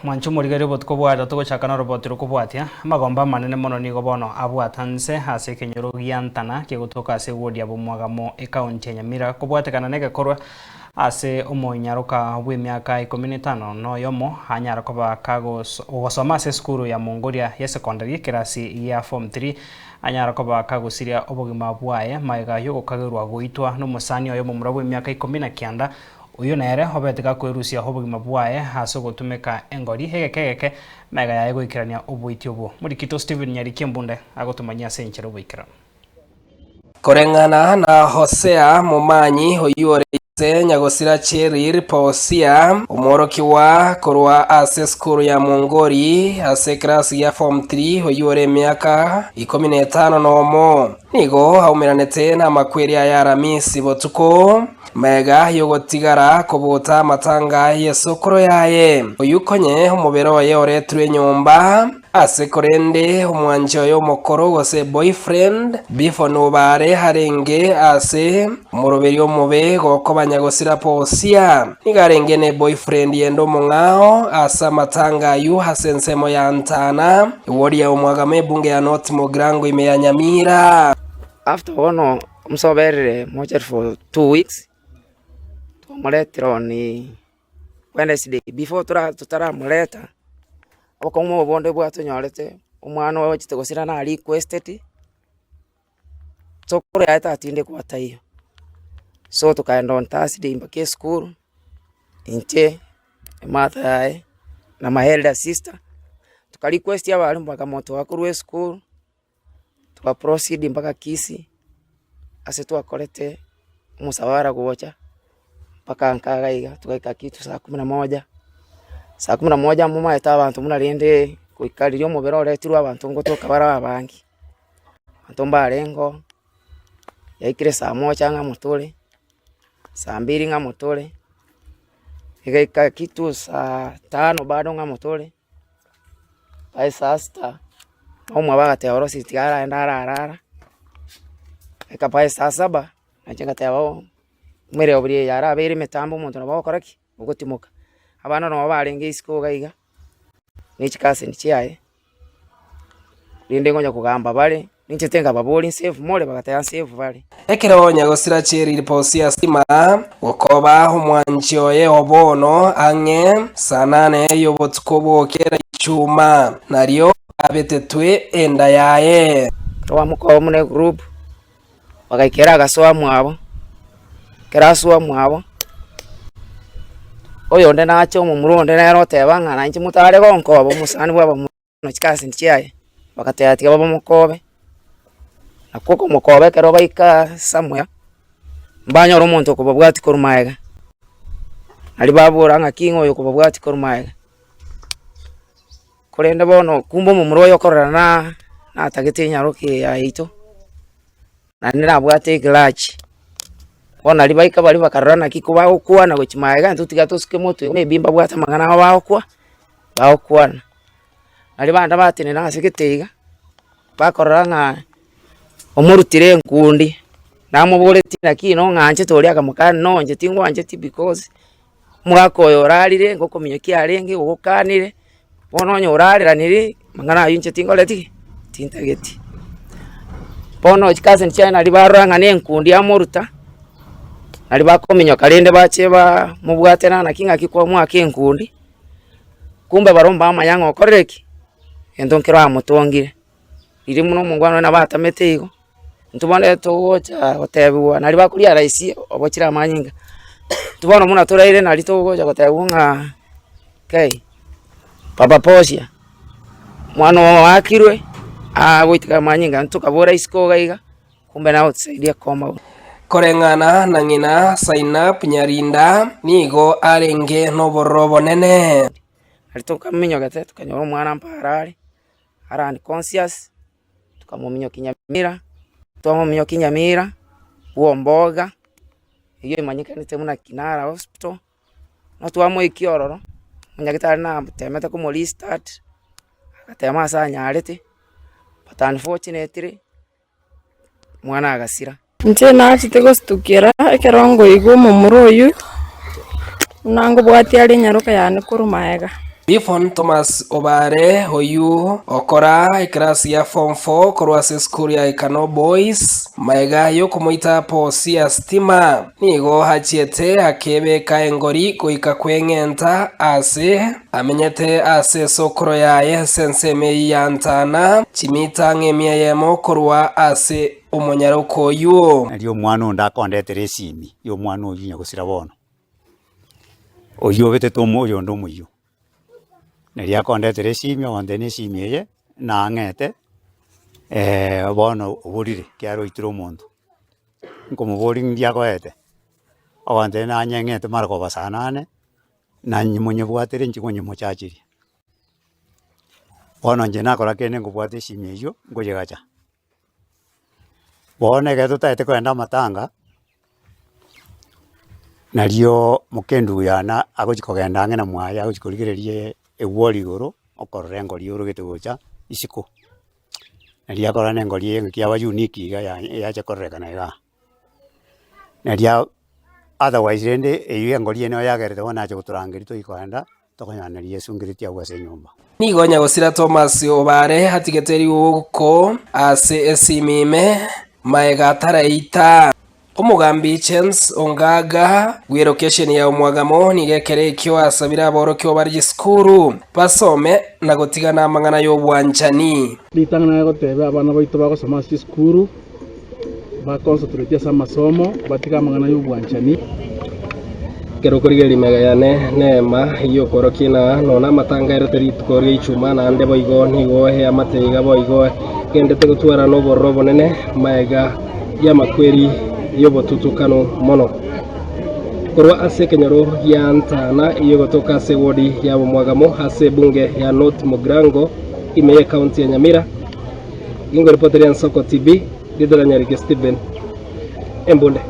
mwancho murigari botkobwata tugochakana robotiro kubwatia magomba manene mono nigo bono abwatanse ase kenyoro giantana kegotoka ase wodi abomwagamo ekaunti ya Nyamira kubwatekana negekorwa ase omonyaroka bw'emyaka 15 no yomo hanyara koba kagosoma ase skuru ya Mongolia ya secondary kirasi ya form 3 anyara koba kagosiria obogima bwaye maiga yogokagerwa goitwa no musani oyo mu murabo emyaka 19 uyu nere hobeteka kwerusia obogima bwaye hase gotumeka engori hegekegeke maiga yaye goikirania obwiti obo murikito Steven Nyarikiembunde agotumanyia senchero boikira korengana na Hosea Mumanyi oyore Nyagosira Cherir Pausia umworokiwa korwa ase skuru ya Mongori ase klasi ya form 3 oyore myaka 15 nomo nigo haumiranete na makweria ya Ramisi botuko mega yogotigara kobota matanga yesokoro yaye oyukonye umubero ye oretwe nyumba ase korende umwanjo yo mokoro gose boyfriend bifo nubare harenge ase umuroberi omube goko Nyagosira Pausia nigarenge ne boyfriend yendo mungao asa matanga yu hasensemo ya Ntana wodi ya umwagame bunge ya North Mogrango ime ya Nyamira. After ono msoberere moja for 2 weeks tumuletero ni Wednesday before tutara muleta okomo bonde bwato nyorete umwana wawe kitegosira na requested sokore ata atinde kwata hiyo so tukaenda on Thursday mpaka school inte mata yae na my elder sister tukarequest ya bali mpaka moto wakurwe school tuka proceed mpaka Kisi ase tuakolete musawara kuocha mpaka nkagaiga tukaika kitu saa 11 muma eta abantu munarinde kuikalira omubero oretirwa abantu ngotoka bara abangi abantu mbarengo yaikire saa 1 nga mutore saa 2 nga mutore igaika kitu saa 5 bado nga mutore pai saa 6 omwa bagate orosi tiara ndara eka pai saa 7 nachanga tawo mwere obiri yara abere metambo muntu nabo koraki ugotimoka abana no barenge isiko gaiga nichikase nichiaye rinde ngonya kugamba bale ninchetenga baboli save mole bagataya save bale ekero Nyagosira Cherir Pausia sima gokoba umwancho ye obono ange sanane yobotkobo kera ichuma nario abetetwe enda yaye wa muko mune group bagaikera gasoa mwabo keraswa mwabo oyo nde nacho mu muronde na roteba ngana nchi mutare gonko bo musani bwabo no chikasi nchiaye bakataya babo mukobe nakoko mukobe kero baika samwe mbanyo romonto ko babwati korumaega ali babura ngakingo yo ko babwati korumaega korende bono kumbo mu muroyo korana na tagete nyaroke ya ito na nira bwate glachi bona libaika bali bakarana kikuba okwa na gochimaega ntutiga tosuke moto mebimba bwata magana baokwana ali banda batene na seketeiga bakoranga omurutire nkundi namubuleti nakino nganje toliaga mukana nonje tingwanje ti because mwakoyo oralire ngokominyoki arenge ugokanire bononyo oralira niri mangana yinche tingoleti tintageti bono chikaze nchana libaranga ne nkundi amuruta ali bakominyo kalende bacheba mubwatena na kinga kikwa mwaka enkundi kumbe baromba amayanga okoreki endonkero amutongire iri muno mungwano na batameteigo ntubone togocha otebuwa nali bakulia raisi obokira amanyinga tubona muna toraire nali togocha gotebunga kai papa Pausia mwana wakirwe agwitika amanyinga ntukabora isiko gaiga kumbe nawo tsaidia koma korengana na ngina Sainap Nyarinda nigo arenge noborobo nene alitoka minyo gate tukanyoro mwana mparari arani conscious tukamuminyo Kinyamira tukamuminyo Kinyamira uo mboga iyo imanyika nitemuna Kinara hospital no tuamo ikiororo munyagitari na temeta ko muri start akatema sanya arete but unfortunately mwana agasira nche nachite gostukira ekerongo igu mumuroyu nango bwati ali nyaruka yani kurumaega Bifon Thomas Obare hoyu okora ikrasi ya form 4 korwa ase skuru ya Ikano Boys maega yo kumuita posi ya stima nigo hachiete akebeka engori goika kweng'enta ase amenyete ase sokoro yaye senseme yantana chimita ng'emia yemo korwa ase omonyaroko oyu ndio mwana ndakondete resimi yo mwana oyu nyagusira bono oyu bete tomo oyo ndo muyu nari akondete resimi onde ne simi ye na ngete bono oburire kyaro itiro omonto nkomubori ndia koete onde na nyengete marko basanane na nyimonye bwatere nchigonye mochachiri bono nje nakora kene ngobwate simi yo ngoje gacha bono geto taete kwenda matanga nario mukendu yana agochikogenda ngena mwaya agochikorigererie egwori igoro okorora engori orogete gocha isiko naria korana engori engiaba unique iga yacha korrekana iga naria otherwise rende eyo engori eno yagerete bona acha guturangeri toikoenda tokonyanaria esungiriti agwase nyumba nigo nyagosira Thomas Obare hatigeteri uko ase esimime maega taraita omugambi Chance Ongaga location ya omwagamo nigekere ikyo asabira aborokyo bari skuru basome na gotigana amangana y'obwanchani litangana gotebe abana baito bagosoma skuru bakoncentrate asa masomo batika amangana y'obwanchani kero korigeri mega yane nema iyo korokina nona matanga ereteri tukori ichuma na ande boigo nigo he amateiga boigo kendete gutwara no borrobo nene maega ya makweri yobo tutukano mono korwa ase kenyoro yantana iyo gotoka ase wodi ya omwagamo ase bunge ya North Mogrango imeye county ya Nyamira ingo reporter ya Soko TV Didala Nyarike Steven Embonde.